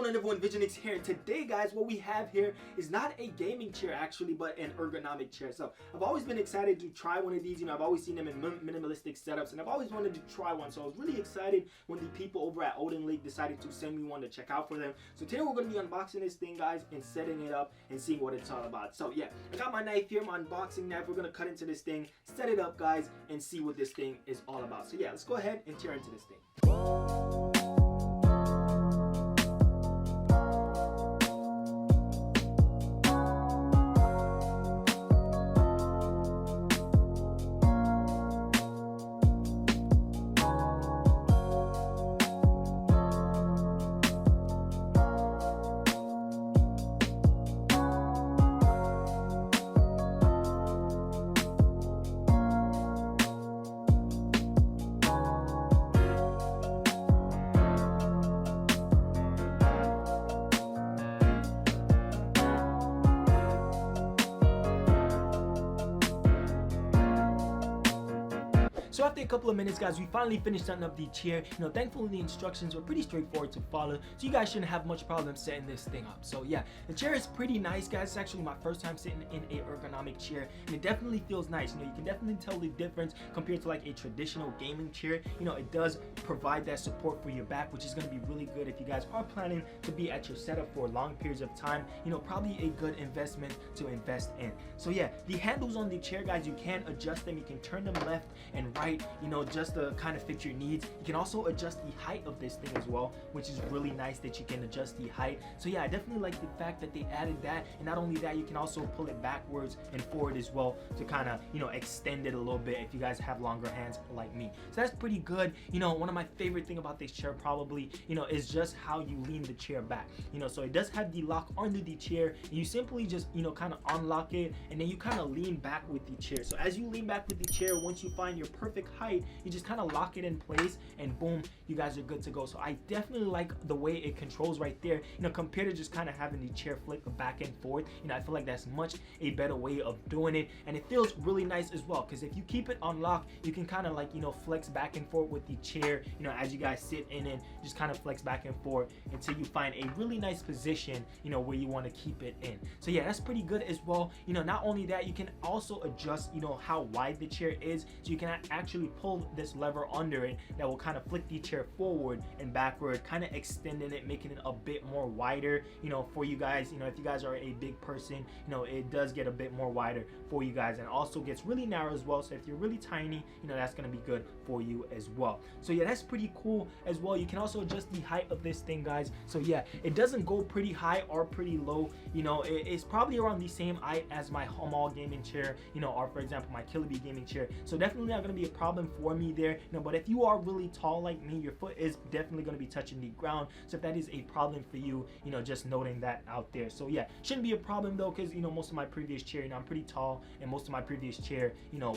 on everyone, Videolytics here, and today guys what we have here is not a gaming chair actually, but an ergonomic chair. So I've always been excited to try one of these. I've always seen them in minimalistic setups and I've always wanted to try one, so I was really excited when the people over at Odinlake decided to send me one to check out for them. So today we're going to be unboxing this thing guys and setting it up and seeing what it's all about. So yeah, I got my knife here, my unboxing knife. We're going to cut into this thing, set it up guys, and see what this thing is all about. So yeah, let's go ahead and tear into this thing. So after a couple of minutes guys, we finally finished setting up the chair. Thankfully the instructions were pretty straightforward to follow, so you guys shouldn't have much problem setting this thing up. So yeah, the chair is pretty nice guys. It's actually my first time sitting in a ergonomic chair and it definitely feels nice. You can definitely tell the difference compared to like a traditional gaming chair. It does provide that support for your back, which is going to be really good if you guys are planning to be at your setup for long periods of time. Probably a good investment to invest in. So yeah, the handles on the chair guys, you can adjust them. You can turn them left and right, just to kind of fit your needs. You can also adjust the height of this thing as well, which is really nice that you can adjust the height. So yeah, I definitely like the fact that they added that. And not only that, you can also pull it backwards and forward as well to kind of extend it a little bit if you guys have longer hands like me. So that's pretty good. One of my favorite thing about this chair probably is just how you lean the chair back. So it does have the lock under the chair and you simply just kind of unlock it and then you kind of lean back with the chair. So as you lean back with the chair, once you find your perfect height, you just kind of lock it in place and boom, you guys are good to go. So I definitely like the way it controls right there, compared to just kind of having the chair flick back and forth. I feel like that's much a better way of doing it, and it feels really nice as well, because if you keep it unlocked, you can kind of like flex back and forth with the chair, as you guys sit in it, just kind of flex back and forth until you find a really nice position, where you want to keep it in. So yeah, that's pretty good as well. Not only that, you can also adjust how wide the chair is, so you can actually pull this lever under it that will kind of flick the chair forward and backward, kind of extending it, making it a bit more wider, for you guys. If you guys are a big person, it does get a bit more wider for you guys, and also gets really narrow as well. So if you're really tiny, that's going to be good for you as well. So yeah, that's pretty cool as well. You can also adjust the height of this thing guys. So yeah, it doesn't go pretty high or pretty low. It's probably around the same height as my Hamal gaming chair, or for example my Killabee gaming chair. So definitely not going to be a problem for me there. But if you are really tall like me, your foot is definitely going to be touching the ground. So if that is a problem for you, just noting that out there. So yeah, shouldn't be a problem though, because most of my previous chair, I'm pretty tall, and most of my previous chair,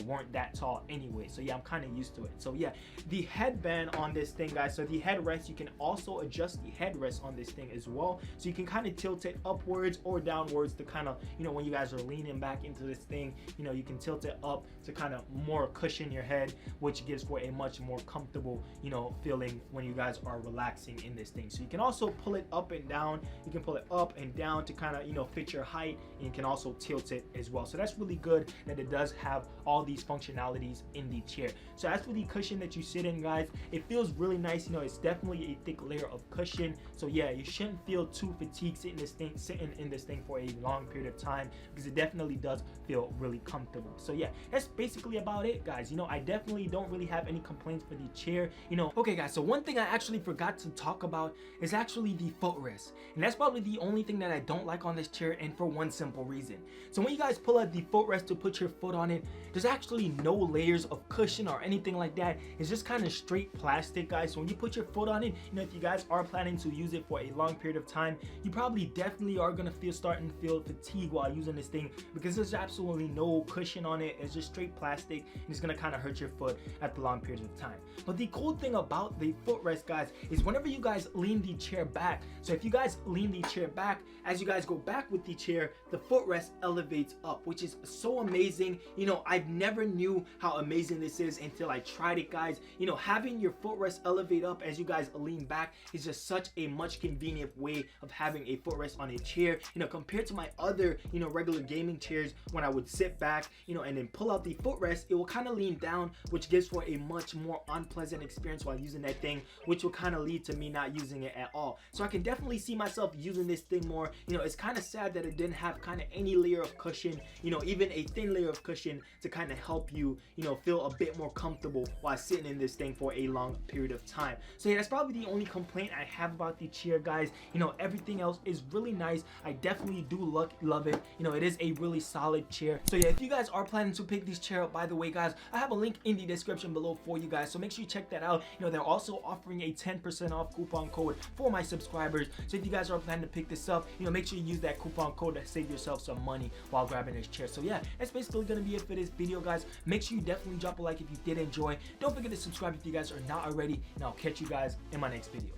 weren't that tall anyway. So yeah, I'm kind of used to it. So yeah, the headband on this thing guys, so the headrest, you can also adjust the headrest on this thing as well. So you can kind of tilt it upwards or downwards to kind of, when you guys are leaning back into this thing, you can tilt it up to kind of more cushion your head, which gives for a much more comfortable feeling when you guys are relaxing in this thing. So you can also pull it up and down. You can pull it up and down to kind of fit your height, and you can also tilt it as well. So that's really good that it does have all these functionalities in the chair. So as for the cushion that you sit in guys, it feels really nice. It's definitely a thick layer of cushion. So yeah, you shouldn't feel too fatigued sitting in this thing for a long period of time, because it definitely does feel really comfortable. So yeah, that's basically about it guys. I definitely don't really have any complaints for the chair. Okay guys, so one thing I actually forgot to talk about is actually the footrest, and that's probably the only thing that I don't like on this chair, and for one simple reason. So when you guys pull out the footrest to put your foot on it, there's actually no layers of cushion or anything like that. It's just kind of straight plastic guys. So when you put your foot on it, if you guys are planning to use it for a long period of time, you probably definitely are gonna starting to feel fatigue while using this thing, because there's absolutely no cushion on it. It's just straight plastic, and it's gonna kind of hurt your foot at the long periods of time. But the cool thing about the footrest, guys, is whenever you guys lean the chair back, so if you guys lean the chair back, as you guys go back with the chair, the footrest elevates up, which is so amazing. You know, I've never knew how amazing this is until I tried it, guys. You know, having your footrest elevate up as you guys lean back is just such a much convenient way of having a footrest on a chair, you know, compared to my other, you know, regular gaming chairs. When I would sit back, you know, and then pull out the footrest, it will kind of lean down, which gives for a much more unpleasant experience while using that thing, which will kind of lead to me not using it at all. So I can definitely see myself using this thing more. You know, it's kind of sad that it didn't have kind of any layer of cushion, you know, even a thin layer of cushion to kind of help you, you know, feel a bit more comfortable while sitting in this thing for a long period of time. So yeah, that's probably the only complaint I have about the chair, guys. You know, everything else is really nice. I definitely do love it. You know, it is a really solid chair. So yeah, if you guys are planning to pick this chair up, by the way, guys, I have a link in the description below for you guys, so make sure you check that out. You know, they're also offering a 10% off coupon code for my subscribers. So if you guys are planning to pick this up, you know, make sure you use that coupon code to save yourself some money while grabbing this chair. So yeah, that's basically gonna be it for this video, guys. Make sure you definitely drop a like if you did enjoy. Don't forget to subscribe if you guys are not already, and I'll catch you guys in my next video.